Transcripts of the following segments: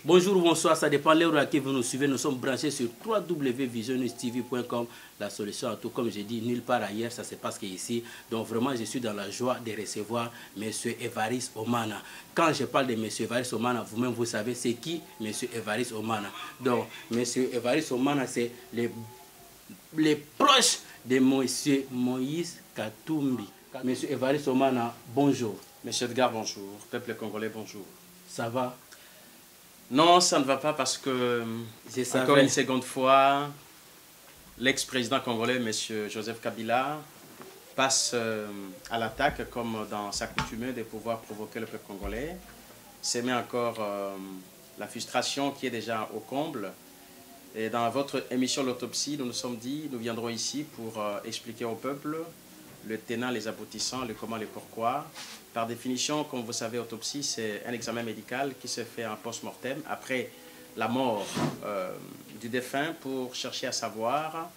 Bonjour ou bonsoir, ça dépend de l'heure à laquelle vous nous suivez. Nous sommes branchés sur www.visionnewstv.com. La solution à tout, comme j'ai dit, nulle part ailleurs, ça se passe qu'ici. Donc vraiment, je suis dans la joie de recevoir M. Évariste Omana. Quand je parle de M. Évariste Omana, vous-même vous savez c'est qui M. Évariste Omana. Donc M. Évariste Omana, c'est les proches de M. Moïse Katumbi. M. Évariste Omana, bonjour. Monsieur Edgar, bonjour. Peuple congolais, bonjour. Ça va? Non, ça ne va pas parce que, encore une seconde fois, l'ex-président congolais, M. Joseph Kabila, passe à l'attaque comme dans sa coutume de pouvoir provoquer le peuple congolais. C'est met encore la frustration qui est déjà au comble. Et dans votre émission L'autopsie, nous nous sommes dit, nous viendrons ici pour expliquer au peuple le tenant, les aboutissants, le comment, le pourquoi. Par définition, comme vous savez, autopsie, c'est un examen médical qui se fait en post-mortem après la mort du défunt pour chercher à savoir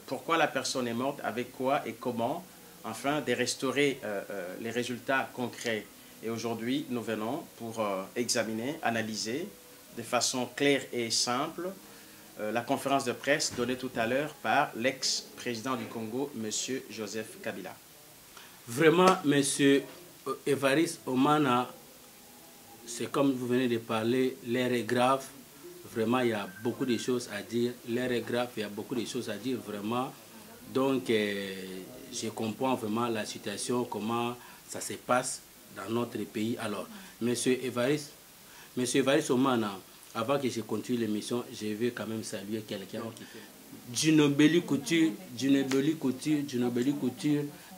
pourquoi la personne est morte, avec quoi et comment, afin de restaurer les résultats concrets. Et aujourd'hui, nous venons pour examiner, analyser de façon claire et simple la conférence de presse donnée tout à l'heure par l'ex-président du Congo, M. Joseph Kabila. Vraiment, M. Évariste Omana, c'est comme vous venez de parler, l'heure est grave. Vraiment, il y a beaucoup de choses à dire. L'heure est grave, il y a beaucoup de choses à dire, vraiment. Donc, je comprends vraiment la situation, comment ça se passe dans notre pays. Alors, M. Évariste Omana, avant que je continue l'émission, je veux quand même saluer quelqu'un qui fait d'une belle couture,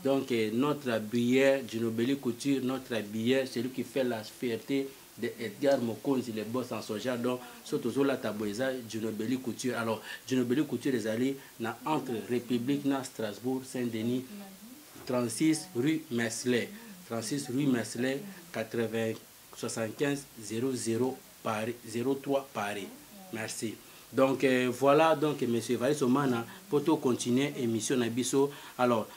donc notre habillère, d'une belle couture, notre habillère, celui qui fait la fierté d'Edgar Mokonzi, les boss en soja, donc surtout la taboisa, d'une belle couture. Alors, d'une belle couture, les alliés, entre République, Strasbourg, Saint-Denis, 36 rue Meslay, 80 75 00 Paris, 03 Paris. Merci. Donc voilà, donc M. Évariste Omana, pour tout continuer émission Nabiso. Alors,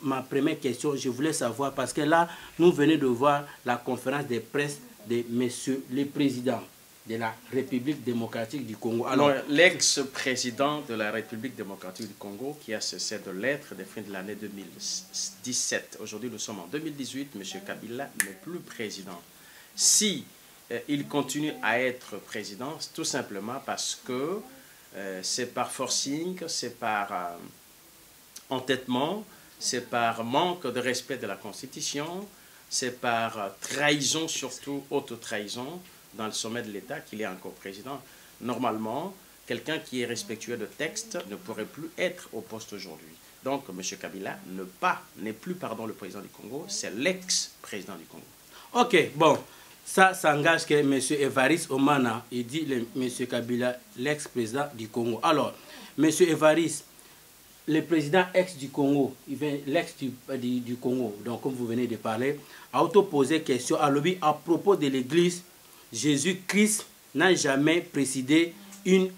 ma première question, je voulais savoir, parce que là, nous venons de voir la conférence de presse de M. le Président de la République démocratique du Congo. Alors, l'ex-président de la République démocratique du Congo, qui a cessé de l'être des fins de l'année 2017. Aujourd'hui, nous sommes en 2018, M. Kabila n'est plus président. Si il continue à être président, tout simplement parce que c'est par forcing, c'est par entêtement, c'est par manque de respect de la Constitution, c'est par trahison, surtout haute trahison, dans le sommet de l'État qu'il est encore président. Normalement, quelqu'un qui est respectueux de texte ne pourrait plus être au poste aujourd'hui. Donc, M. Kabila n'est plus le président du Congo, c'est l'ex-président du Congo. Ok, bon. Ça s'engage que M. Évariste Omana, il dit M. Kabila, l'ex-président du Congo. Alors, M. Évariste, le président ex du Congo, l'ex du Congo, donc comme vous venez de parler, a auto-posé question à lui à propos de l'Église. Jésus-Christ n'a jamais présidé une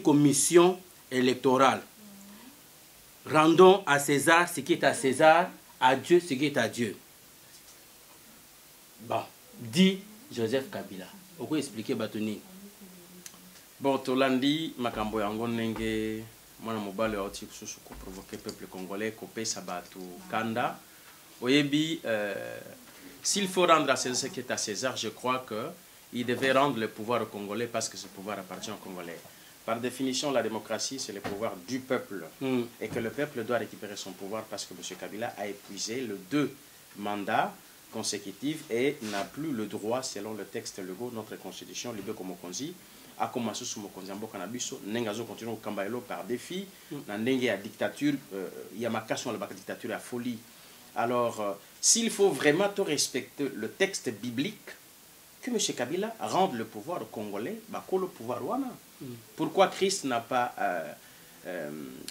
commission électorale. Rendons à César ce qui est à César, à Dieu ce qui est à Dieu. Bon. Dit Joseph Kabila. Pourquoi expliquer Batoni? Bon, Tolandi, Makambo yango nenge mwana mobale oti kususu ko provoquer peuple congolais ko pesa batu kanda. Oyebi s'il faut rendre à César ce qui est à César, je crois que il devait rendre le pouvoir au Congolais parce que ce pouvoir appartient aux Congolais. Par définition, la démocratie, c'est le pouvoir du peuple. Et que le peuple doit récupérer son pouvoir parce que M. Kabila a épuisé le 2 mandats consécutive et n'a plus le droit, selon le texte légaux, notre constitution, Libe Komokonzi, a commencé sous Mokonzi Mboka Nabiso, Nengazo continue au Kambaelo par défi, Nenge à dictature, Yamakason la dictature à folie. Alors, s'il faut vraiment tout respecter le texte biblique, que M. Kabila rende le pouvoir au Congolais, le pouvoir Wana. Pourquoi Christ n'a pas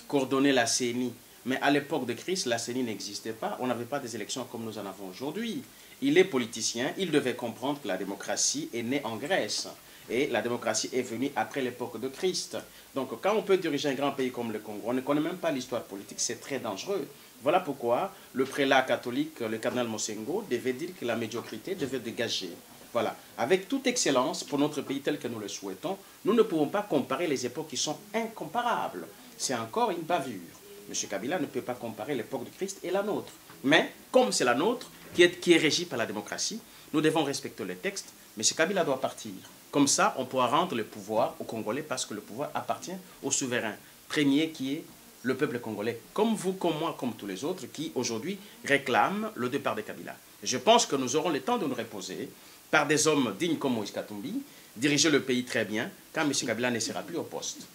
coordonné la CENI? Mais à l'époque de Christ, la CENI n'existait pas. On n'avait pas des élections comme nous en avons aujourd'hui. Il est politicien, il devait comprendre que la démocratie est née en Grèce. Et la démocratie est venue après l'époque de Christ. Donc quand on peut diriger un grand pays comme le Congo, on ne connaît même pas l'histoire politique, c'est très dangereux. Voilà pourquoi le prélat catholique, le cardinal Mosengo, devait dire que la médiocrité devait dégager. Voilà. Avec toute excellence pour notre pays tel que nous le souhaitons, nous ne pouvons pas comparer les époques qui sont incomparables. C'est encore une bavure. M. Kabila ne peut pas comparer l'époque de Christ et la nôtre. Mais, comme c'est la nôtre, qui est régie par la démocratie, nous devons respecter les textes. M. Kabila doit partir. Comme ça, on pourra rendre le pouvoir aux Congolais parce que le pouvoir appartient au souverain premier qui est le peuple congolais. Comme vous, comme moi, comme tous les autres qui, aujourd'hui, réclament le départ de Kabila. Je pense que nous aurons le temps de nous reposer par des hommes dignes comme Moïse Katumbi, diriger le pays très bien quand M. Kabila ne sera plus au poste.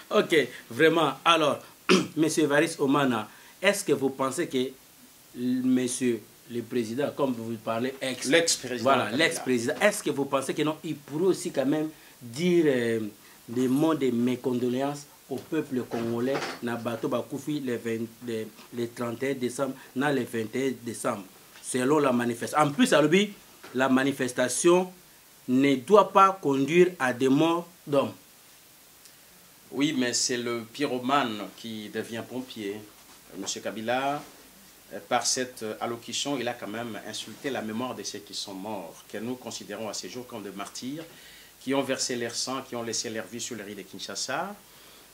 Ok, vraiment. Alors, M. Evariste Omana, est-ce que vous pensez que monsieur le président, comme vous parlez, l'ex-président, voilà, l'ex-président, est-ce que vous pensez que non, il pourrait aussi quand même dire des mots de mécondoléances au peuple congolais na bateau bakoufi le 31 décembre, na le 21 décembre, selon la manifestation. En plus, la manifestation ne doit pas conduire à des morts d'hommes. Oui, mais c'est le pyromane qui devient pompier. M. Kabila, par cette allocution, il a quand même insulté la mémoire de ceux qui sont morts, que nous considérons à ces jours comme des martyrs, qui ont versé leur sang, qui ont laissé leur vie sur les riz de Kinshasa,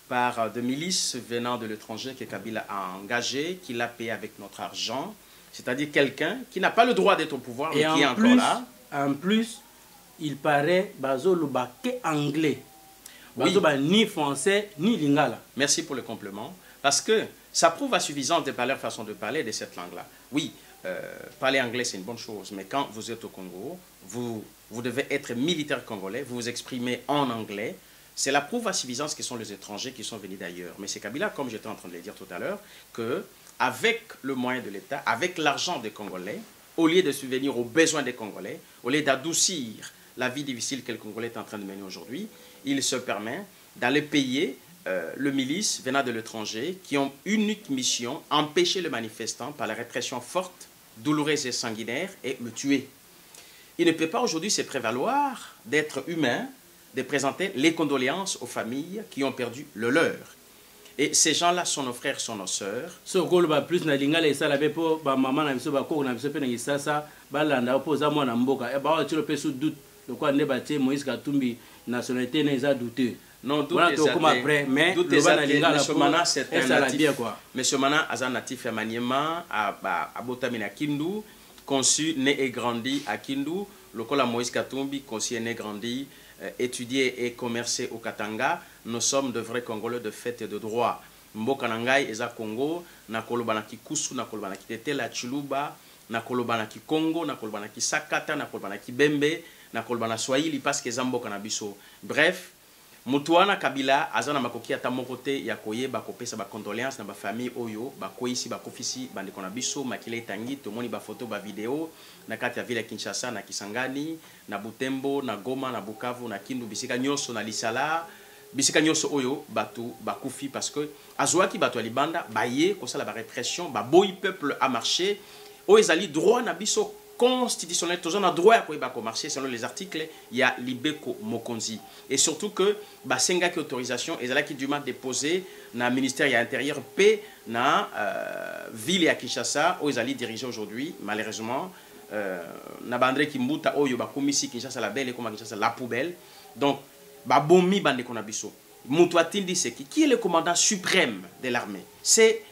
par des milices venant de l'étranger que Kabila a engagé, qu'il a payé avec notre argent, c'est-à-dire quelqu'un qui n'a pas le droit d'être au pouvoir, mais qui est encore là. En plus, il paraît Bazoluba anglais. Oui. Ni français, ni lingala. Merci pour le compliment. Parce que ça prouve à suffisance de leur façon de parler de cette langue-là. Oui, parler anglais, c'est une bonne chose. Mais quand vous êtes au Congo, vous devez être militaire congolais, vous vous exprimez en anglais. C'est la prouve à suffisance que sont les étrangers qui sont venus d'ailleurs. Mais c'est Kabila, comme j'étais en train de le dire tout à l'heure, qu'avec le moyen de l'État, avec l'argent des Congolais, au lieu de subvenir aux besoins des Congolais, au lieu d'adoucir la vie difficile que le Congolais est en train de mener aujourd'hui, il se permet d'aller payer le milice venant de l'étranger qui ont une unique mission, empêcher les manifestants par la répression forte, douloureuse et sanguinaire et me tuer. Il ne peut pas aujourd'hui se prévaloir d'être humain, de présenter les condoléances aux familles qui ont perdu le leur. Et ces gens-là sont nos frères, sont nos sœurs. Non, doute Monsieur Mana, un natif à Maniema, à Botamina Kindu, conçu, né et grandi à Kindu. Le Kola Moïse Katumbi, conçu, né et grandi, étudié et commercé au Katanga. Nous sommes de vrais Congolais de fait et de droit. Mboka Nangai, Eza Congo, na Kolobanaki Kusu, na Kolobanaki Tetela, Chuluba, na Kolobanaki Congo, na Kolobanaki Sakata, na Kolobanaki Bembe, na Kolobana Swahili, parce que Zamboka na Biso. Bref, Mutuana Kabila, Azana Makoki Atamokote, Yakoye, Bakopesa, Bakondoléances, na ba famille Oyo, Bakoisi, Bakofisi, Bandekona Biso, Makile Tangi, Tomoni, Bafoto, Bavideo, na kati ya vile Kinshasa, na Kisangani, na Butembo, na Goma, na Bukavu, na Kindu, Bisika Nyoso, na Lisala, Bisika Nyoso Oyo, Batu, Bakufi, parce que Azouaki, Batu Alibanda, Baye, Kosa la répression, Baboy peuple a marché, Oezali, droit na Biso, constitutionnel, tous on a droit à quoi marcher selon les articles, il y a Libeko Mokonzi. Et surtout que, Basenga qui autorisation, et là qui du mal déposé dans le ministère de l'Intérieur, paix dans ville à Kinshasa, où ils allaient diriger aujourd'hui, malheureusement, na bandre qui mbuta oyo ba komisi Kinshasa la belle et comme Kinshasa la poubelle. Donc, ba bomi bande konabiso. Moutouatine dit c'est qui est le commandant suprême de l'armée? C'est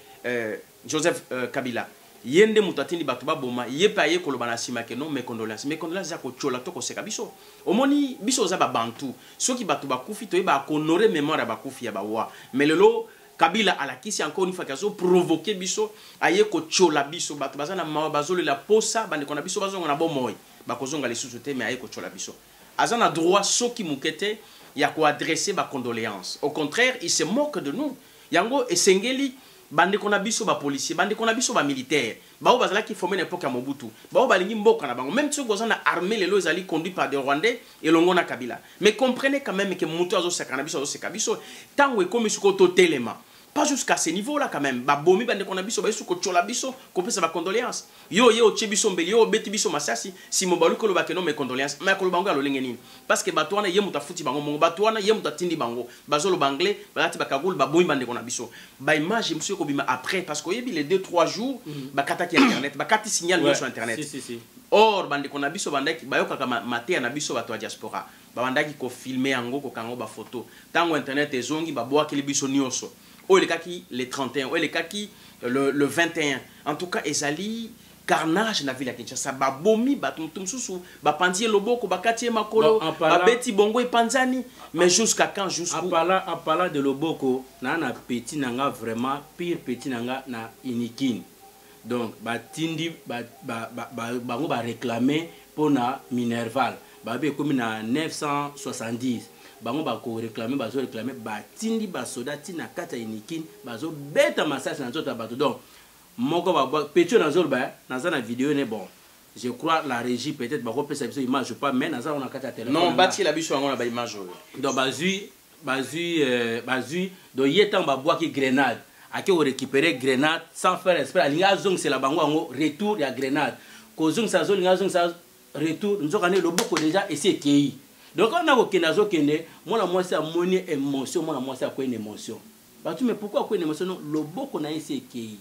Joseph Kabila. Yende mutatini batuba boma yepaye kolobana simake non mes condoléances za ko chola to ko seka biso omoni biso za ba bantu soki batuba kufi to ba honorer mémoire ba kufi ya ba wa mais lelo Kabila alakisi encore une fois kazo provoquer biso aye ko chola biso batu bazana mabazolo la posa bande kona biso bazonga na bomoy ba kozonga les sous-soutés mais aye ko chola biso azana droit soki mukete ya ko adresser ba condoléances au contraire il se moque de nous yango esengeli bande kona biso ba policier bande kona biso ba militaire bao bazala ki formé n'époque à Mobutu bao balingi mboka na bango même si goza na armée les lois ali conduit par des Rwandais et longo na Kabila mais comprenez quand même que mutu azo sakana biso tango e comme suko to telema pas jusqu'à ce niveau là quand même ba bomi bande kona biso ba suko chola biso ko pesa ba condoléances yo chebiso mbeli yo beti biso masasi si mobalu ko lo ba ke non mes condoléances mais ko lo bango alo lengeni parce que batwana ye muta futi bango mongo batwana ye muta tindi bango bazolo banglais balati ba kagul ba bomi bande kona biso ba image monsieur ko bima après parce que yebi les 2-3 jours ba kataki internet ba kati signal sur internet Or, bande qu'on a biso bandaki, bayoka kama maté na biso bato diaspora. Bandaki ko filmer yango ko kango ba photo. Tango internet ezongi ba boa kili biso nyoso. O le kaki le 31, o le kaki le 21. En tout cas, ezali carnage na ville ya Kinshasa. Ba bomi ba tumtum susu, ba pandier loboko, ba katie makolo, ba beti bongo e panzani. Mais jusqu'à quand jusqu'où? En parlant de loboko, na petit nanga vraiment pire petit nanga na Inikini. Donc, batindi bango ba réclamer pour na Minerval. Babe comme na 970. Bango ba ko réclamer bazo réclamer batindi ba soda tina kata Inikini bazo beta massage na nzota bato. Donc, moko ba petio na zol ba na za na vidéo ne bon. Je crois la régie peut-être ba ko pesa biso image ou pas mais na za on a kata téléphone. Non, bati la biso ngona ba image. Donc bazu do yetan ba bois qui grenade. Ake o récupérer grenade sans faire esprit linga zong c'est la bango ngo retour ya grenade ko zong sa zo linga zong sa retour nzoka ne loboko déjà essayer kei donc on a ko kenazo kende mona moi c'est moni émotion mona moi c'est quoi une émotion bah tu mais pourquoi quoi une émotion non loboko na essayer kei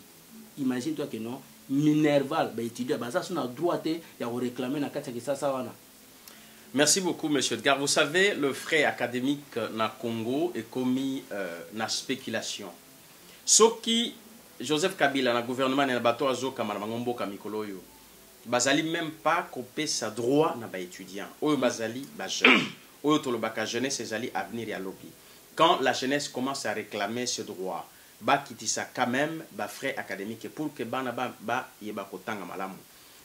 imagine toi que non Minerval ba étudier ba ça na droité ya ko réclamer na kati ya ça wana. Merci beaucoup, monsieur Edgar. Vous savez, le frais académique na Congo est commis na spéculation. Soki Joseph Kabila na gouvernement na bato azoka na ngombo ka mikoloyo bazali même pas copé sa droit na ba étudiant oyo bazali ba jeune oyo to le baka jeunesse ezali avenir ya lobby. Quand la jeunesse commence à réclamer ce droit ba kitisa quand même ba frais académiques pour que bana ba yeba kotanga malamu.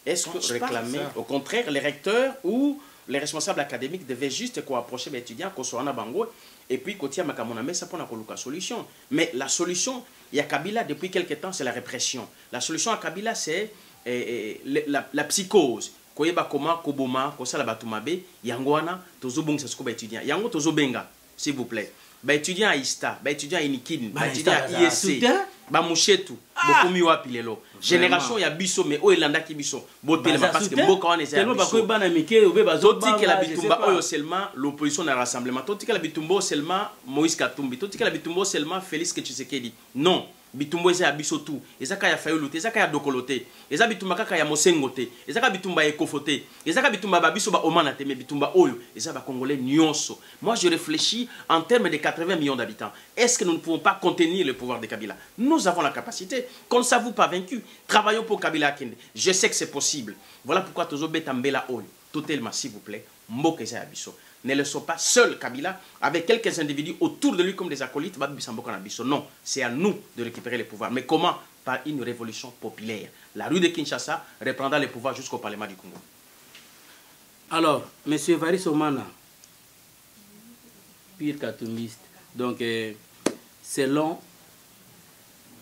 Est-ce que réclamer au contraire les recteurs ou les responsables académiques devaient juste approcher les étudiants qu'on soit en bango et puis qu'on tient makamona mais ça pour la solution. Mais la solution il y a Kabila depuis quelque temps c'est la répression. La solution à Kabila c'est la psychose. Koyeba comment koboma ko sala batumabe yangwana tozobong sa skoba étudiant. Yango tozobenga s'il vous plaît. Ba étudiant à Ista, ba étudiant à Inikini, ba étudiant à ISC, ba Mouchetou, bokomi wapi lelo. Génération ya biso mais o elanda ki biso. Botelema parce que boka on est tellement ba ko bana mike obe bazo toti que la bitumba oyo seulement l'opposition na rassemblement. Toti que la bitumba seulement Moïse Katumbi, toti que la bitumba seulement Félix Tshisekedi. Non. Bitumba eza biso tout. Ezaka ya Fayulu te, ezaka ya Dokolote. Eza bitumba kaka ya Mosengo te. Ezaka bitumba ya Ekofote. Ezaka bitumba ba biso ba omana te mais bitumba oyo eza ba congolais nyonso. Moi je réfléchis en termes de 80 millions d'habitants. Est-ce que nous ne pouvons pas contenir le pouvoir de Kabila? Nous avons la capacité. Qu'on ne s'avoue pas vaincu. Travaillons pour Kabila Kende. Je sais que c'est possible. Voilà pourquoi tozo betambela oyo. Totalement s'il vous plaît. Mboka eza ya biso. Ne laissons pas seul Kabila avec quelques individus autour de lui comme des acolytes. Non, c'est à nous de récupérer le pouvoir. Mais comment? Par une révolution populaire. La rue de Kinshasa reprendra le pouvoir jusqu'au Parlement du Congo. Alors, M. Evariste Omana, pire cartooniste, donc selon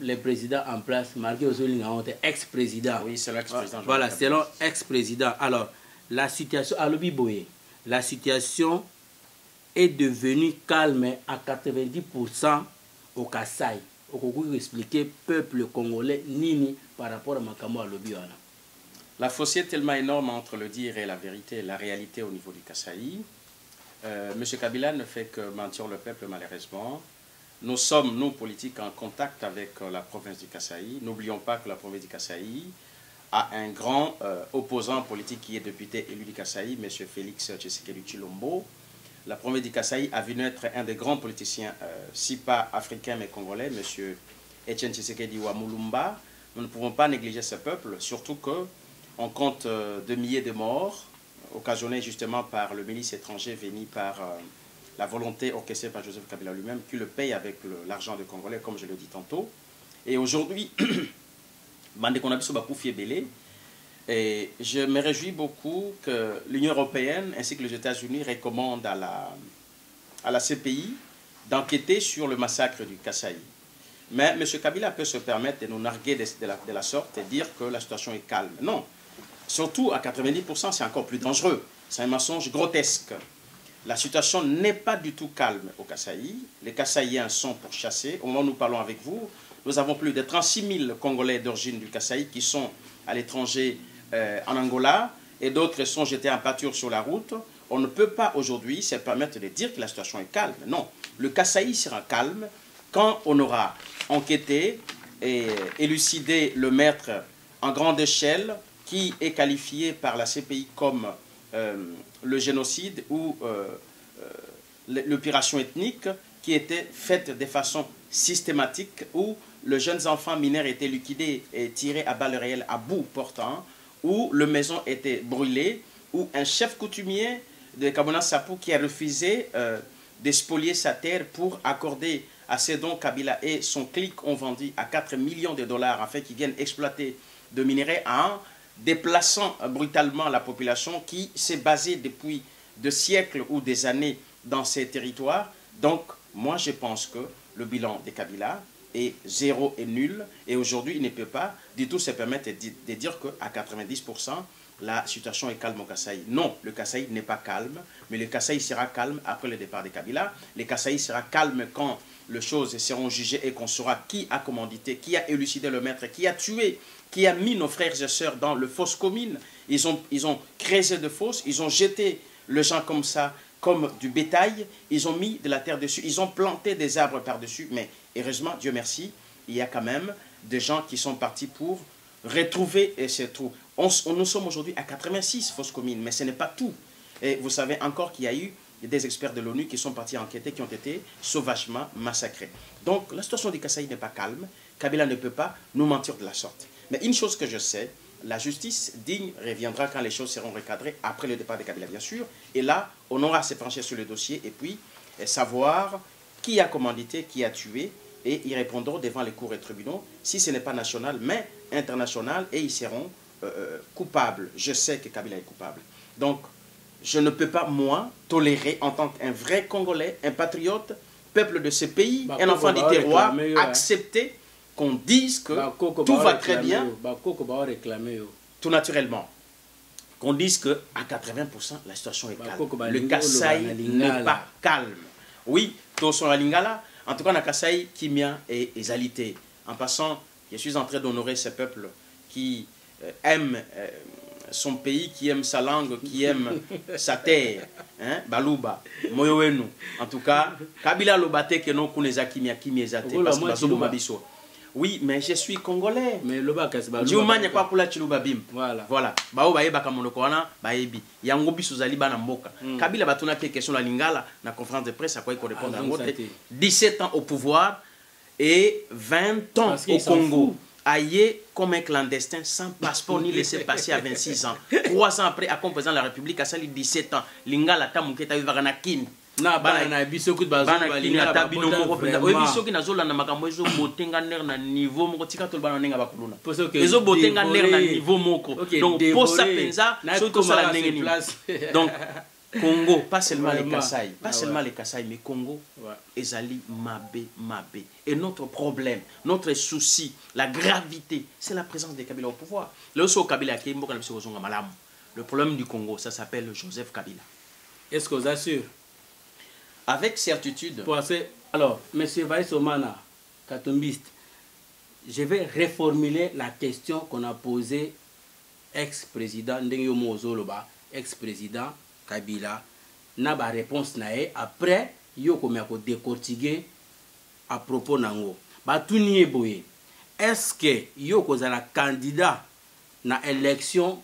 les présidents en place, Marguerite Ozolinga, ex-président. Oui, c'est l'ex-président. Voilà, selon ex-président. Alors, la situation à Lobiboye. La situation est devenue calme à 90% au Kasaï. Vous expliquer peuple congolais nini par rapport à Makamo à Lobiana. La fossé est tellement énorme entre le dire et la vérité, la réalité au niveau du Kasaï. M. Kabila ne fait que mentir le peuple malheureusement. Nous sommes, nous politiques, en contact avec la province du Kasaï. N'oublions pas que la province du Kasaï a un grand opposant politique qui est député élu du Kasaï, M. Félix Tshisekedi Tshilombo. La province du Kasaï a vu naître un des grands politiciens, si pas africains mais congolais, M. Etienne Tshisekedi Wamulumba. Nous ne pouvons pas négliger ce peuple, surtout qu'on compte de milliers de morts, occasionnés justement par le ministre étranger venu par la volonté orchestrée par Joseph Kabila lui-même, qui le paye avec l'argent des Congolais, comme je le dis tantôt. Et aujourd'hui, et je me réjouis beaucoup que l'Union européenne ainsi que les États-Unis recommandent à la CPI d'enquêter sur le massacre du Kasaï. Mais M. Kabila peut se permettre de nous narguer de la sorte et dire que la situation est calme. Non, surtout à 90%, c'est encore plus dangereux. C'est un mensonge grotesque. La situation n'est pas du tout calme au Kasaï. Les Kasaïens sont pourchassés. Au moment où nous parlons avec vous, nous avons plus de 36 000 Congolais d'origine du Kasaï qui sont à l'étranger en Angola et d'autres sont jetés en pâture sur la route. On ne peut pas aujourd'hui se permettre de dire que la situation est calme. Non, le Kasaï sera calme quand on aura enquêté et élucidé le meurtre en grande échelle qui est qualifié par la CPI comme le génocide ou l'opération ethnique qui était faite de façon systématique, où les jeunes enfants mineurs étaient liquidés et tirés à balles réelles à bout portant, où les maisons étaient brûlées, où un chef coutumier de Kabona Sapou qui a refusé de spolier sa terre pour accorder à Sédon Kabila et son clique ont vendu à 4 millions de dollars afin qu'ils viennent exploiter de minerais en déplaçant brutalement la population qui s'est basée depuis des siècles ou des années dans ces territoires. Donc, moi, je pense que le bilan de Kabila est zéro et nul. Et aujourd'hui, il ne peut pas du tout se permettre de dire qu'à 90%, la situation est calme au Kasaï. Non, le Kasaï n'est pas calme, mais le Kasaï sera calme après le départ de Kabila. Le Kasaï sera calme quand les choses seront jugées et qu'on saura qui a commandité, qui a élucidé le maître, qui a tué, qui a mis nos frères et sœurs dans le fosse commune. Ils ont creusé de fosses, ils ont jeté les gens comme ça, comme du bétail, ils ont mis de la terre dessus, ils ont planté des arbres par-dessus, mais heureusement, Dieu merci, il y a quand même des gens qui sont partis pour retrouver ces trous. Nous sommes aujourd'hui à 86 fosses communes, mais ce n'est pas tout. Et vous savez encore qu'il y a eu des experts de l'ONU qui sont partis enquêter, qui ont été sauvagement massacrés. Donc la situation du Kasaï n'est pas calme, Kabila ne peut pas nous mentir de la sorte. Mais une chose que je sais, la justice digne reviendra quand les choses seront recadrées après le départ de Kabila, bien sûr. Et là, on aura à se pencher sur le dossier et puis savoir qui a commandité, qui a tué. Et ils répondront devant les cours et tribunaux, si ce n'est pas national, mais international, et ils seront coupables. Je sais que Kabila est coupable. Donc, je ne peux pas, moi, tolérer en tant qu'un vrai Congolais, un patriote, peuple de ce pays, un enfant du terroir, accepter qu'on dise que tout va très bien, tout naturellement. Qu'on dise qu'à 80%, la situation est calme. Le Kasaï n'est pas calme. Oui, tous sont à Lingala. En tout cas, na Kasaï, Kimia et Zalité. En passant, je suis en train d'honorer ce peuple qui aime son pays, qui aime sa langue, qui aime sa terre. Hein? Balouba, Moyowenu. En tout cas, Kabila Lobate, que non kuneza Kimia, Kimia Zate. Parce que Bazobo Mabiso. Oui, mais je suis congolais. Mais le bac c'est pas. Diumanya kwa kula chiluba bim. Voilà. Voilà. Bao baye baka monoko wana bayebi. Yango biso zali bana mboka. Kabila batuna ke question la lingala na conférence de presse à quoi il correspond à ngote. 17 ans au pouvoir et 20 ans au Congo. Aïe comme un clandestin sans passeport ni laissé passer à 26 ans. 3 ans après, à comme président de la République, à sali 17 ans. Lingala tamuketa vivana kin. Na bana biso kut bazonga balinga tabino moko penda biso ki nazola na makambo ezo botenga ner na niveau moko tika to bana nenga bakuluna ezo botenga ner na niveau moko donc posa penza surtout ça la ndenge ni donc Congo pas seulement les Kasaï pas seulement les Kasaï mais Congo ezali mabe et notre problème notre souci la gravité c'est la présence des Kabila au pouvoir le so Kabila qui mboka na biso kozonga malamu le problème du Congo ça s'appelle Joseph Kabila. Est-ce que vous assure? Avec certitude. Alors, M. Vaïsomana, Katombiste, je vais reformuler la question qu'on a posée ex-président Ndenyo Mozoloba, ex-président Kabila. N'a pas réponse nae après yo komako décortiquer à propos nango. Ba tunié boye. Est-ce que yo kozala candidat na élection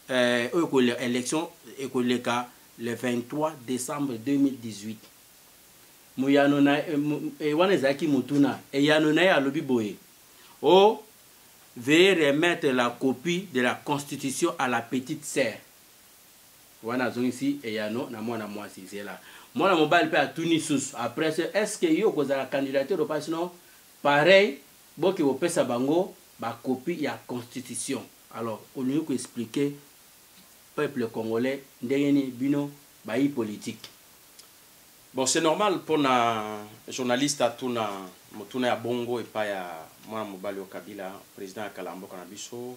élection ekoleka le 23 décembre 2018? Mouyano na wanezaki mutuna et yanona ya lobi boye. Oh, veuillez remettre la copie de la constitution à la petite sœur. Wana zongi et yano na mwana mwasi c'est là. Mwana mobile pe a Tunis après est-ce que yo koza la candidature ou pas sinon pareil boki bo pesa bango ba copie ya constitution. Alors, on lui a expliqué peuple congolais ndengeni bino bayi politique. Bon, c'est normal pour un journaliste à tuna motuna ya bongo et pas ya moi mobali au Kabila président Kalambo Kanabiso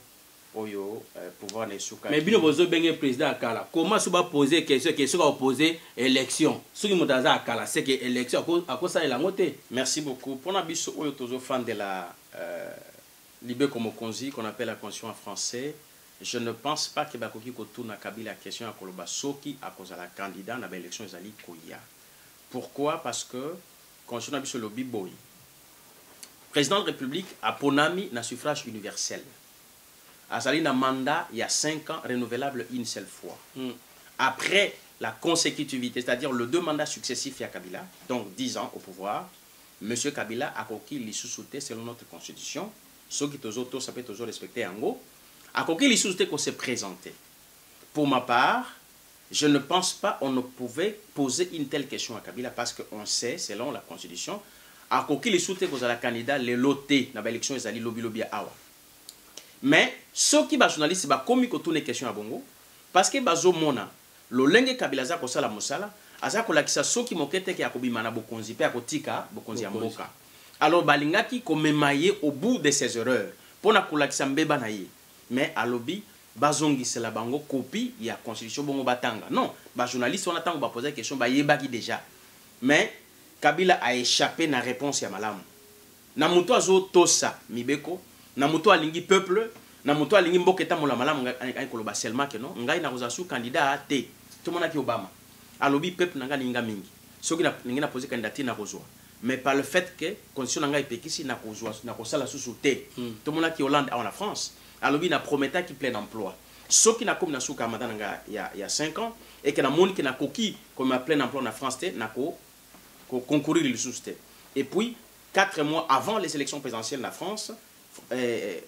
oyo pouvoir ne souka. Mais bino bozo bengue président Kala. Comment se va poser question à poser élection. Ce qui motaza Kala c'est que élection à cause ça il a monté. Merci beaucoup. Pour Nabiso oyo tozo fan de la Libé comme Konzi qu'on appelle la constitution en français. Je ne pense pas que bakoki ko tourna Kabila question à Koloba soki à cause de la candidat na élection ezali koya. Pourquoi? Parce que, quand on a vu sur le Biboy, président de la République a ponami na suffrage universel. Azali na mandat, il y a 5 ans, renouvelable une seule fois. Après la consécutivité, c'est-à-dire le 2 mandats successifs à Kabila, donc 10 ans au pouvoir, M. Kabila a conquis l'issue selon notre constitution. Ceux qui ça peut toujours respecter en gros. A conquis l'issue qu'on s'est présenté. Pour ma part, je ne pense pas qu'on ne pouvait poser une telle question à Kabila parce qu'on sait, selon la constitution, a conquis l'issue qu'on a la candidat, les lotés dans l'élection, ils allaient lobby awa. Mais ceux qui sont journalistes, ils ont tourner les questions à Bongo parce que bazo mona le lenge Kabila za kosala musala aza kolakisa soki mokete ki akobima na bokonzi pe akotika bokonzi ya mboka. Alors balingaki komemaye au bout de ses erreurs pona kolakisa mbeba na ye. Mais alobi bazongisela bango copie ya constitution bongo batanga. Non, ba journaliste on attend ba poser question ba yebaki déjà. Mais Kabila a échappé na réponse ya malamu. Na muto azo tosa mibeko, na muto alingi peuple, na muto alingi mboketa mola malamu ngai koloba seulement que non, ngai na kozasu candidat te. Tout le monde a dit Obama. Alobi peuple nanga ninga mingi. Ceux qui n'a posé candidature na kozwa. Mais par le fait que condition nanga epekisi na kozwa na kosala sous té. Tout le monde a qui Hollande en France. Alobi na prometta qui plein emploi. Ceux qui n'a comme na souka madana nanga il y a 5 ans et que na monde qui n'a coquille comme a plein emploi en France té na ko concourir le sous té. Et puis 4 mois avant les élections présidentielles en France,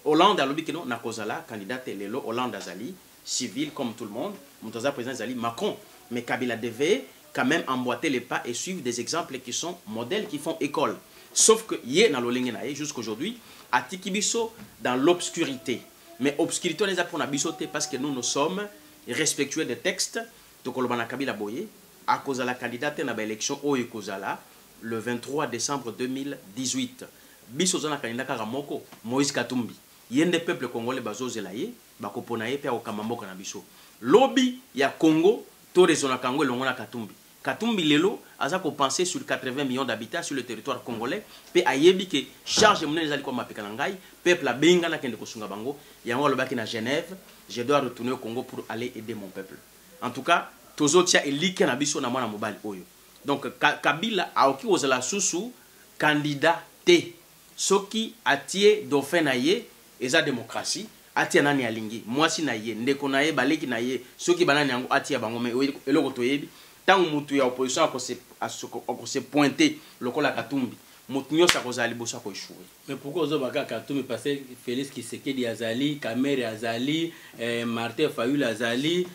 Hollande alobi que non na kozala candidate lelo Hollande azali civil comme tout le monde, Moutaza président Zali Macron. Mais Kabila devait quand même emboîter les pas et suivre des exemples qui sont modèles, qui font école. Sauf que hier, dans l'Olengenaï, jusqu'aujourd'hui, à Tikibiso, dans l'obscurité. Mais obscurité, on les a pour bisoter parce que nous sommes respectueux des textes de Kolobana Kabila Boye, à cause de la candidate à l'élection Oye Kozala, le 23 décembre 2018. Biso zana candidat Karamoko, Moïse Katumbi. Yende peuple congolais bazozelaye, bakoponaye pe okamamboka na biso. Lobby ya Congo, to rezona Kango longona Katumbi. Katumbi lelo aza ko penser sur 80 millions d'habitants sur le territoire congolais, pe ayebi ke charge monene zali ko mapeka ngai, peuple a benga na kende ko sunga bango, yango lobaki na Genève, je dois retourner au Congo pour aller aider mon peuple. En tout cas, tozotia elike na biso na mwana mobali oyo. Donc Kabila aoki ozala susu candidat te. Soki atie dauphin na ye eza démocratie atia nani alingi mwasi na ye ndeko na ye baleki na ye soki banani yango atia bango me eloko toyebi tangu mutu ya opposition ako se pointer lokola Katumbi mutu nyosa kozala liboso ko échouer. Mais pourquoi ozobaka Katumbi parce que Félix Tshisekedi azali Kamere azali Martin Fayulu azali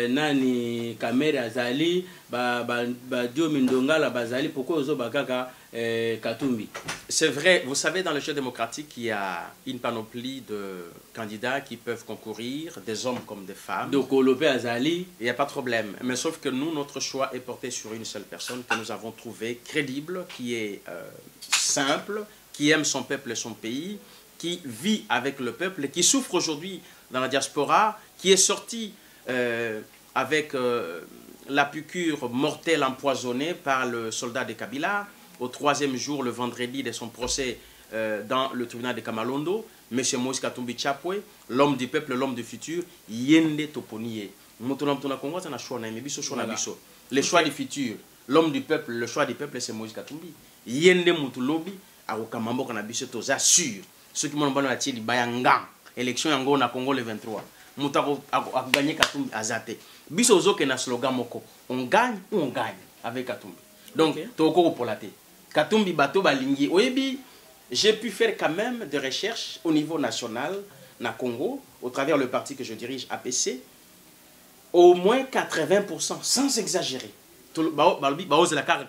nani Kamere azali ba Dio Mindongala bazali pourquoi ozobaka Katumbi? C'est vrai, vous savez, dans le jeu démocratique, il y a une panoplie de candidats qui peuvent concourir, des hommes comme des femmes. Donc, il n'y a pas de problème. Mais sauf que nous, notre choix est porté sur une seule personne que nous avons trouvée crédible, qui est simple, qui aime son peuple et son pays, qui vit avec le peuple et qui souffre aujourd'hui dans la diaspora, qui est sorti avec la piqûre mortelle empoisonnée par le soldat de Kabila, au 3e jour, le vendredi de son procès dans le tribunal de Kamalondo, M. Moïse Katumbi Chapwe, l'homme du peuple, l'homme du futur, Yende Toponiye. Le choix du futur, l'homme du peuple, le choix du peuple, c'est Moïse Katumbi. Yende Mutulobi, Arokamambo Kanabiso Toza sûr. Ceux qui m'ont dit Bayanga, élection Yango na Congo le 23. Moutako a gagné Katumbi Azate. Biso Zoke na slogan Moko. On gagne ou on gagne avec Katumbi. Donc, Toko pour la tête. Katumbi Bato Balingi. Oyebi, j'ai pu faire quand même des recherches au niveau national, na Congo, au travers le parti que je dirige, APC, au moins 80%, sans exagérer.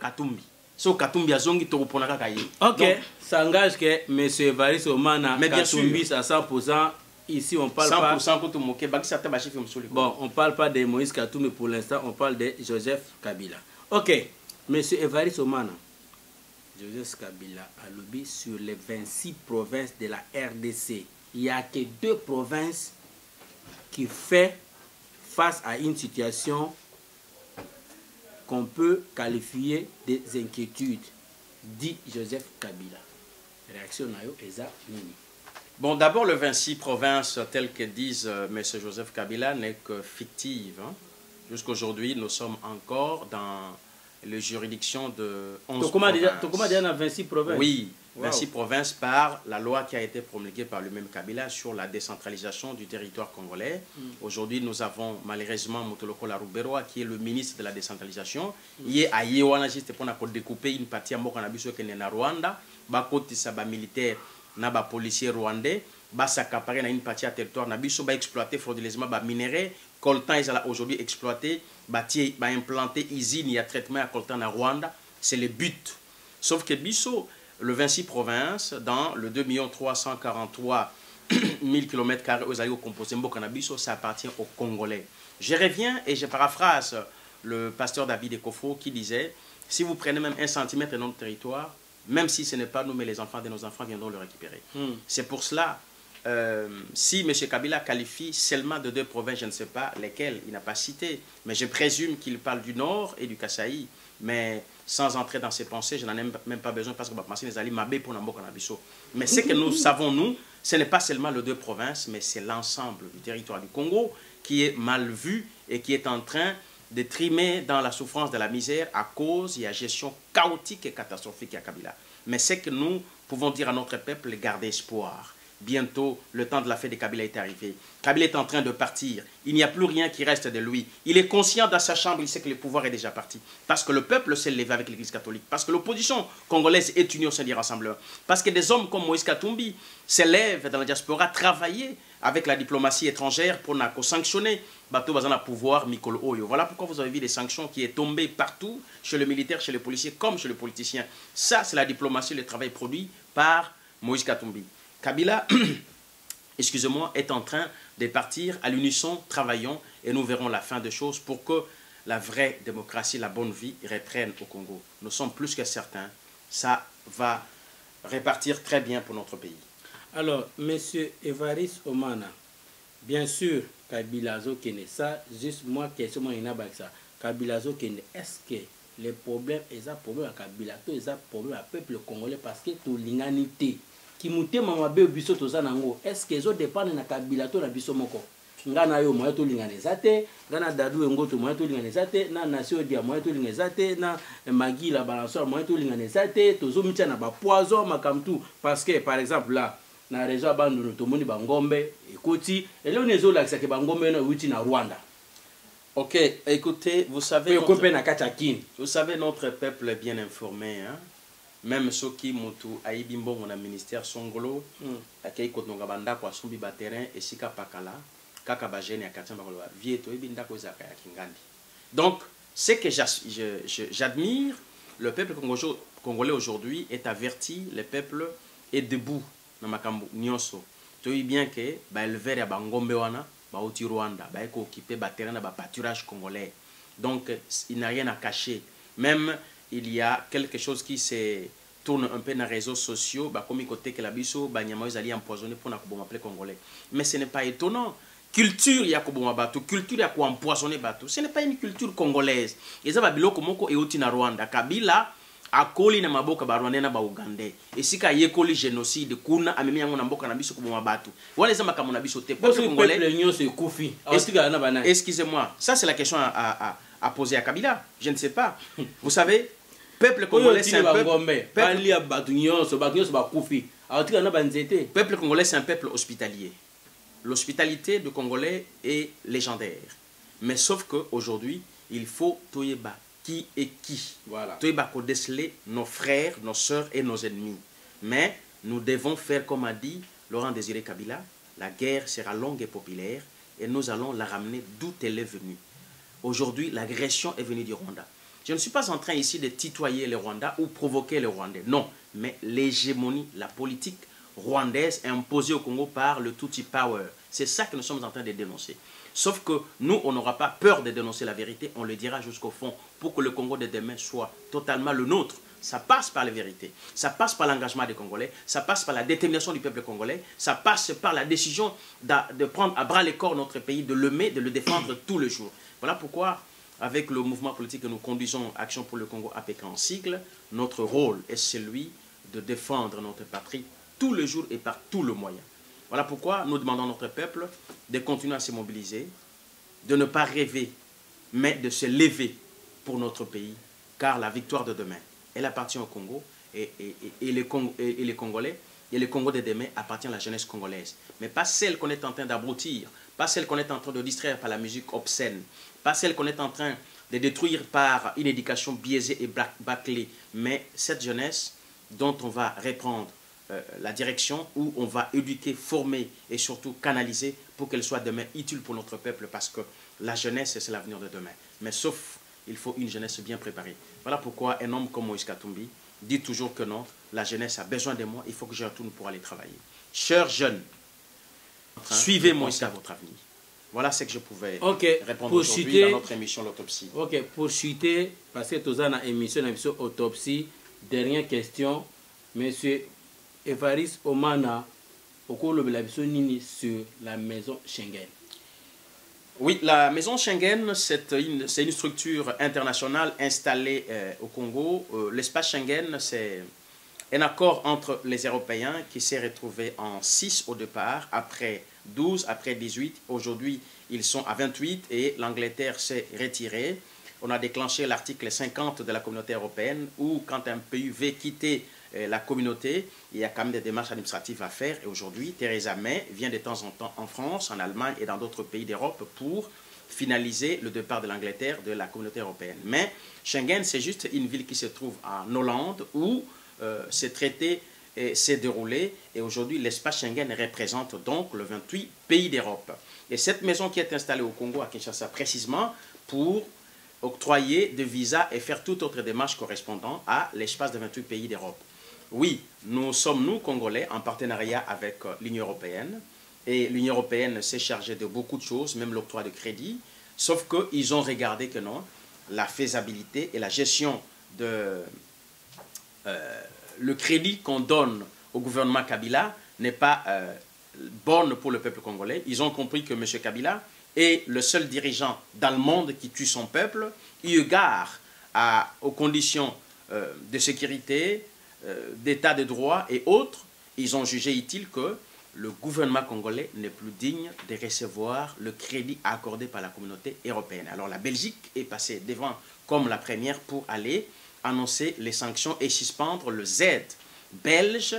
Katumbi. So Katumbi Azongi Toruponaka Kaye. Ok, ça engage que M. Evariste Omana Katumbi à 100%. Ici, on parle 100% pas. Bon, on parle pas de Moïse Katumbi pour l'instant, on parle de Joseph Kabila. Ok, M. Evariste Omana. Joseph Kabila a lobby sur les 26 provinces de la RDC. Il n'y a que 2 provinces qui font face à une situation qu'on peut qualifier des inquiétudes, dit Joseph Kabila. Réaction Nayo Eza Nini. Bon, d'abord, le 26 provinces, telles que disent M. Joseph Kabila, n'est que fictive. Hein. Jusqu'aujourd'hui, nous sommes encore dans les juridictions de 11 provinces. Comment déjà dans 26 provinces? Oui, 26 provinces par la loi qui a été promulguée par le même Kabila sur la décentralisation du territoire congolais. Aujourd'hui, nous avons malheureusement Motoloko Laruberoa qui est le ministre de la décentralisation. Il est à Yewana juste pour découper une partie à Mokanabiso qui est na Rwanda. Bakoti saba militaire na ba policier rwandais. Ba s'accaparer na une partie à territoire Nabiso ba exploiter frauduleusement ba minerais. Coltan ils ont aujourd'hui exploité, ba implanté usine il y a traitement à coltan na Rwanda. C'est le but. Sauf que Bisso le 26 provinces, dans le 2 343 000 km² aux alliés au composé Mbokanabiso, ça appartient aux Congolais. Je reviens et je paraphrase le pasteur David Ekofo qui disait, si vous prenez même 1 centimètre de notre territoire, même si ce n'est pas nous, mais les enfants de nos enfants viendront le récupérer. C'est pour cela, si M. Kabila qualifie seulement de 2 provinces, je ne sais pas lesquelles, il n'a pas cité, mais je présume qu'il parle du Nord et du Kasaï. Mais sans entrer dans ses pensées, je n'en ai même pas besoin parce que les alliés m'abaient pour Nambo-Kanabiso. Mais ce que nous savons, nous, ce n'est pas seulement les 2 provinces, mais c'est l'ensemble du territoire du Congo qui est mal vu et qui est en train de trimer dans la souffrance de la misère à cause de la gestion chaotique et catastrophique à Kabila. Mais ce que nous pouvons dire à notre peuple, garder espoir. Bientôt, le temps de la fête de Kabila est arrivé. Kabila est en train de partir. Il n'y a plus rien qui reste de lui. Il est conscient dans sa chambre, il sait que le pouvoir est déjà parti. Parce que le peuple s'est levé avec l'Église catholique. Parce que l'opposition congolaise est unie au sein des rassembleurs. Parce que des hommes comme Moïse Katumbi s'élèvent dans la diaspora, travailler avec la diplomatie étrangère pour sanctionner Bato Bazana pouvoir Mikolo Oyo. Voilà pourquoi vous avez vu des sanctions qui est tombées partout, chez le militaire, chez les policiers, comme chez les politiciens. Ça, c'est la diplomatie, le travail produit par Moïse Katumbi. Kabila, excusez-moi, est en train de partir à l'unisson, travaillons et nous verrons la fin des choses pour que la vraie démocratie, la bonne vie reprenne au Congo. Nous sommes plus que certains, ça va répartir très bien pour notre pays. Alors, M. Évariste Omana, bien sûr, Kabila Zokene, ça, juste moi, question, il y a ça. Kabila Zokene, est-ce que les problèmes, ils ont problème à Kabila, ils ont problème à peuple congolais parce que tout l'humanité. Kimute mama be biso toza nango est-ce que zo dépendre na Kabila to na biso moko ngana yo moyo to lingana ezate ngana dadu ngoto moyo to lingana ezate na nation dia moyo to lingana ezate na magila balançoire moyo to lingana ezate tozo mitia na ba poison makamtu parce que par exemple là na région bandu to moni bangombe ekoti et là on ezo la que bangombe na uti na Rwanda. OK, écoutez, vous savez notre peuple est bien informé hein. Même ceux qui mutu aibimbo mon ministère songolo akei kotonga banda kwa sumbi ba terrain et sika pakala kaka ba jeune ya katia ba kolwa vieto ebinda ko zaka ya kingandi. Donc ce que j'admire, le peuple congolais aujourd'hui est averti, le peuple est debout na makambo nyonso. Tu sais bien que ba éleveur ya bangombe wana ba oti Rwanda ba eko occuper ba terrain na ba pâturage congolais. Donc il n'a rien à cacher. Même il y a quelque chose qui se tourne un peu dans les réseaux sociaux, bah, comme côté que la biso, bah, nyama ils allaient empoisonner pour n'avoir congolais. Mais ce n'est pas étonnant. Culture ya koboma bato, culture ya ko empoisonner bato. Ce n'est pas une culture congolaise. Et ça va biloko moko et oti na Rwanda. Kabila akoli na maboka ba Rwanda na ba Uganda. Et sika yekoli génocide kuna amemi yango na mboka na biso koboma bato. Wala zama kama na biso te. Peuple congolais. Excusez-moi, ça c'est la question à poser à Kabila. Je ne sais pas. Vous savez, peuple congolais c'est un peuple. Peuple congolais c'est un peuple hospitalier. L'hospitalité du Congolais est légendaire. Mais sauf qu'aujourd'hui, il faut toyeba qui est qui. Voilà. Toyeba ko déceler nos frères, nos sœurs et nos ennemis. Mais nous devons faire comme a dit Laurent Désiré Kabila, la guerre sera longue et populaire et nous allons la ramener d'où elle est venue. Aujourd'hui, l'agression est venue du Rwanda. Je ne suis pas en train ici de tutoyer les Rwandais ou provoquer les Rwandais. Non, mais l'hégémonie, la politique rwandaise est imposée au Congo par le Tutsi Power. C'est ça que nous sommes en train de dénoncer. Sauf que nous, on n'aura pas peur de dénoncer la vérité. On le dira jusqu'au fond pour que le Congo de demain soit totalement le nôtre. Ça passe par la vérité. Ça passe par l'engagement des Congolais. Ça passe par la détermination du peuple congolais. Ça passe par la décision de prendre à bras le corps notre pays, de l'aimer, de le défendre tous les jours. Voilà pourquoi, avec le mouvement politique que nous conduisons, Action pour le Congo APK en sigle, notre rôle est celui de défendre notre patrie tous les jours et par tous les moyens. Voilà pourquoi nous demandons à notre peuple de continuer à se mobiliser, de ne pas rêver, mais de se lever pour notre pays, car la victoire de demain, elle appartient au Congo et les Congolais. Et le Congo de demain appartient à la jeunesse congolaise. Mais pas celle qu'on est en train d'abrutir, pas celle qu'on est en train de distraire par la musique obscène, pas celle qu'on est en train de détruire par une éducation biaisée et bâclée, mais cette jeunesse dont on va reprendre la direction, où on va éduquer, former et surtout canaliser pour qu'elle soit demain utile pour notre peuple, parce que la jeunesse, c'est l'avenir de demain. Mais sauf, il faut une jeunesse bien préparée. Voilà pourquoi un homme comme Moïse Katumbi dit toujours que non, la jeunesse a besoin de moi, il faut que je retourne pour aller travailler. Chers jeunes, suivez Moïse à votre avenir. Voilà ce que je pouvais répondre aujourd'hui dans notre émission L'Autopsie. Ok, pour chuter, parce que nous avons une émission Autopsie, dernière question, monsieur Évariste Omana, au cours de la sur la maison Schengen. Oui, la maison Schengen, c'est une structure internationale installée au Congo. L'espace Schengen, c'est un accord entre les Européens qui s'est retrouvé en 6 au départ, après 12, après 18. Aujourd'hui, ils sont à 28 et l'Angleterre s'est retirée. On a déclenché l'article 50 de la communauté européenne où quand un pays veut quitter la communauté, il y a quand même des démarches administratives à faire. Et aujourd'hui, Theresa May vient de temps en temps en France, en Allemagne et dans d'autres pays d'Europe pour finaliser le départ de l'Angleterre de la communauté européenne. Mais Schengen, c'est juste une ville qui se trouve en Hollande où ce traité s'est déroulé. Et aujourd'hui, l'espace Schengen représente donc le 28 pays d'Europe. Et cette maison qui est installée au Congo, à Kinshasa, précisément pour octroyer des visas et faire toute autre démarche correspondant à l'espace de 28 pays d'Europe. Oui, nous sommes, nous, Congolais, en partenariat avec l'Union européenne. Et l'Union européenne s'est chargée de beaucoup de choses, même l'octroi de crédit. Sauf qu'ils ont regardé que non, la faisabilité et la gestion de le crédit qu'on donne au gouvernement Kabila n'est pas bonne pour le peuple congolais. Ils ont compris que M. Kabila est le seul dirigeant dans le monde qui tue son peuple, eu égard aux conditions de sécurité, d'état de droit et autres. Ils ont jugé utile que le gouvernement congolais n'est plus digne de recevoir le crédit accordé par la communauté européenne. Alors la Belgique est passée devant comme la première pour aller annoncer les sanctions et suspendre le Z belge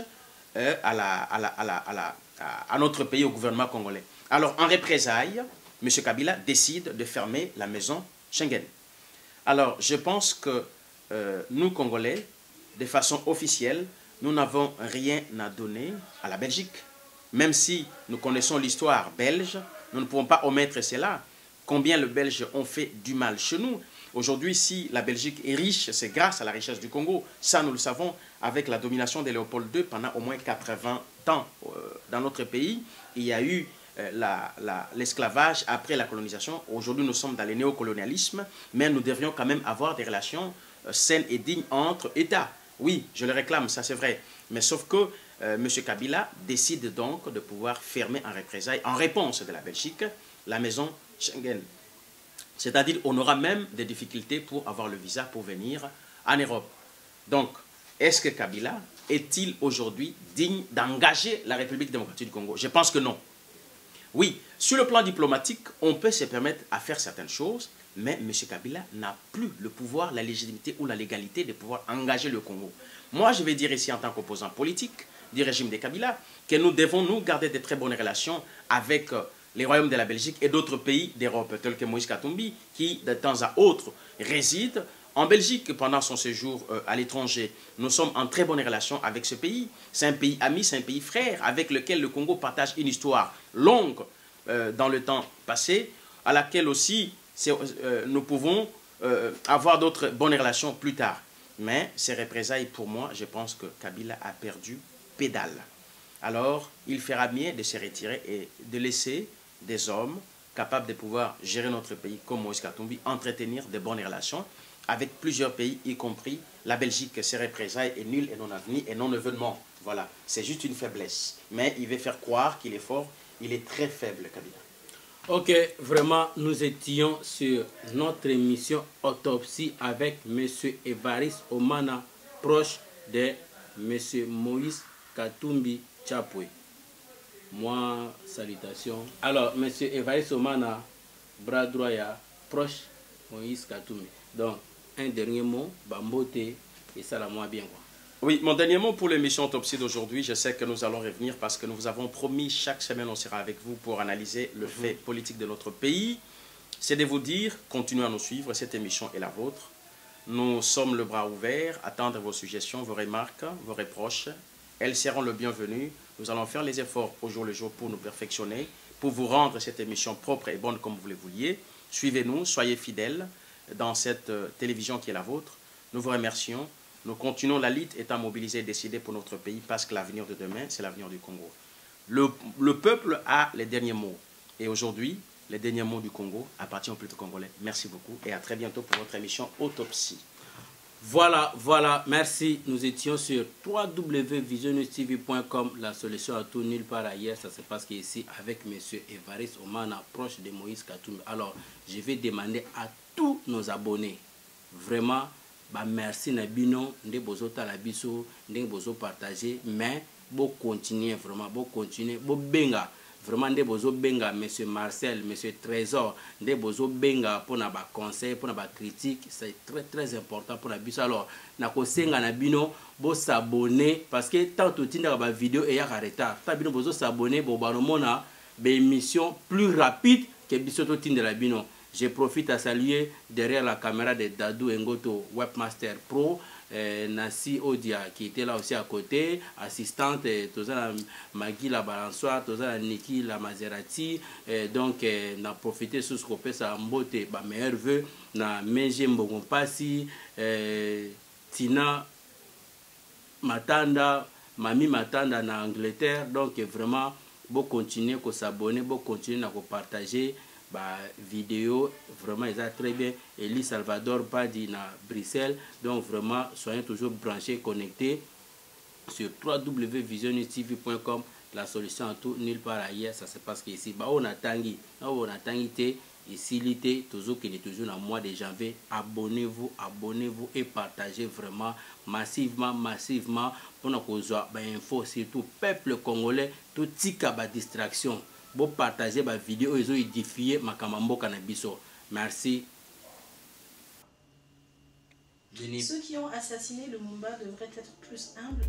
à notre pays, au gouvernement congolais. Alors en représailles, M. Kabila décide de fermer la maison Schengen. Alors je pense que nous, Congolais, de façon officielle, nous n'avons rien à donner à la Belgique. Même si nous connaissons l'histoire belge, nous ne pouvons pas omettre cela. Combien les Belges ont fait du mal chez nous. Aujourd'hui, si la Belgique est riche, c'est grâce à la richesse du Congo. Ça, nous le savons, avec la domination de Léopold II pendant au moins 80 ans dans notre pays. Il y a eu l'esclavage après la colonisation. Aujourd'hui, nous sommes dans le néocolonialisme, mais nous devrions quand même avoir des relations saines et dignes entre États. Oui, je le réclame, ça c'est vrai. Mais sauf que M. Kabila décide donc de pouvoir fermer en représailles, en réponse de la Belgique, la maison Schengen. C'est-à-dire qu'on aura même des difficultés pour avoir le visa pour venir en Europe. Donc, est-ce que Kabila est-il aujourd'hui digne d'engager la République démocratique du Congo? Je pense que non. Oui, sur le plan diplomatique, on peut se permettre à faire certaines choses, mais M. Kabila n'a plus le pouvoir, la légitimité ou la légalité de pouvoir engager le Congo. Moi, je vais dire ici en tant qu'opposant politique du régime de Kabila que nous devons nous garder de très bonnes relations avec les royaumes de la Belgique et d'autres pays d'Europe, tels que Moïse Katumbi, qui de temps à autre réside en Belgique pendant son séjour à l'étranger. Nous sommes en très bonne relation avec ce pays. C'est un pays ami, c'est un pays frère avec lequel le Congo partage une histoire longue dans le temps passé, à laquelle aussi nous pouvons avoir d'autres bonnes relations plus tard. Mais ces représailles, pour moi, je pense que Kabila a perdu pédale. Alors, il fera bien de se retirer et de laisser des hommes capables de pouvoir gérer notre pays comme Moïse Katumbi, entretenir de bonnes relations avec plusieurs pays, y compris la Belgique. Ces représailles est nulle et non avenue et non événement. Voilà, c'est juste une faiblesse. Mais il veut faire croire qu'il est fort. Il est très faible, Kabila. Ok, vraiment, nous étions sur notre émission Autopsie avec M. Évariste Omana, proche de M. Moïse Katumbi Tchapwe. Moi, salutations. Alors, M. Évariste Omana, bras droit, proche Moïse Katumbi. Donc, un dernier mot, Bambote, et ça la moi bien quoi. Oui, mon dernier mot pour l'émission Autopsie d'aujourd'hui, je sais que nous allons revenir parce que nous vous avons promis chaque semaine on sera avec vous pour analyser le fait politique de notre pays. C'est de vous dire, continuez à nous suivre, cette émission est la vôtre. Nous sommes le bras ouvert, attendre vos suggestions, vos remarques, vos reproches. Elles seront le bienvenu. Nous allons faire les efforts au jour le jour pour nous perfectionner, pour vous rendre cette émission propre et bonne comme vous le vouliez. Suivez-nous, soyez fidèles dans cette télévision qui est la vôtre. Nous vous remercions. Nous continuons, la lutte étant mobilisée et décidée pour notre pays parce que l'avenir de demain, c'est l'avenir du Congo. Le peuple a les derniers mots. Et aujourd'hui, les derniers mots du Congo appartiennent au peuple congolais. Merci beaucoup et à très bientôt pour votre émission Autopsie. Voilà, merci. Nous étions sur www.visionnewstv.com, la solution à tout, nulle part ailleurs. Ça se passe ici avec M. Évariste Omana, proche de Moïse Katumbi. Alors, je vais demander à tous nos abonnés, vraiment, bah merci Nabino, ndé bozo talabiso, ndé bozo partager, mais bon continuer vraiment, bon continuer, bon benga. Vraiment, ndé bozo benga, M. Marcel, M. Trésor, ndé bozo benga pour na ba conseil, pour na ba critique, c'est très important pour na biso. Alors, na ko senga na bino, bo s'abonner parce que tant tout tinda ba vidéo et ya retard. Ta bino bozo s'abonner, bo ba mona be émission plus rapide que biso to tinda la bino. Je profite à saluer derrière la caméra de Dadou Ngoto, Webmaster Pro, Nassi Odia qui était là aussi à côté, assistante, Tozana Magui la Balançoire, Tozana Niki la Maserati, donc on a profité sur ce qu'on peut ça mbote, ba meilleur vœu, na Menje Mbogompasi, Tina Matanda, Mami Matanda na Angleterre, donc vraiment, bon continuer à s'abonner, bon continuer à partager. Bah, vidéo, vraiment, ils ont très bien. Elie Salvador Badi na Bruxelles. Donc, vraiment, soyez toujours branchés, connectés sur www.visionnewstv.com. La solution à tout, nulle part ailleurs. Ça se passe qu'ici. Bah, on a tangi. On a tangi. Ici, l'été, toujours qu'il est toujours dans le mois de janvier. Abonnez-vous et partagez vraiment massivement. Pour nous avoir des infos, surtout peuple congolais, tout tika ba distraction. Bon partager ma vidéo et édifier ma kamambo canabiso. Merci. Ceux qui ont assassiné le Mumba devraient être plus humbles.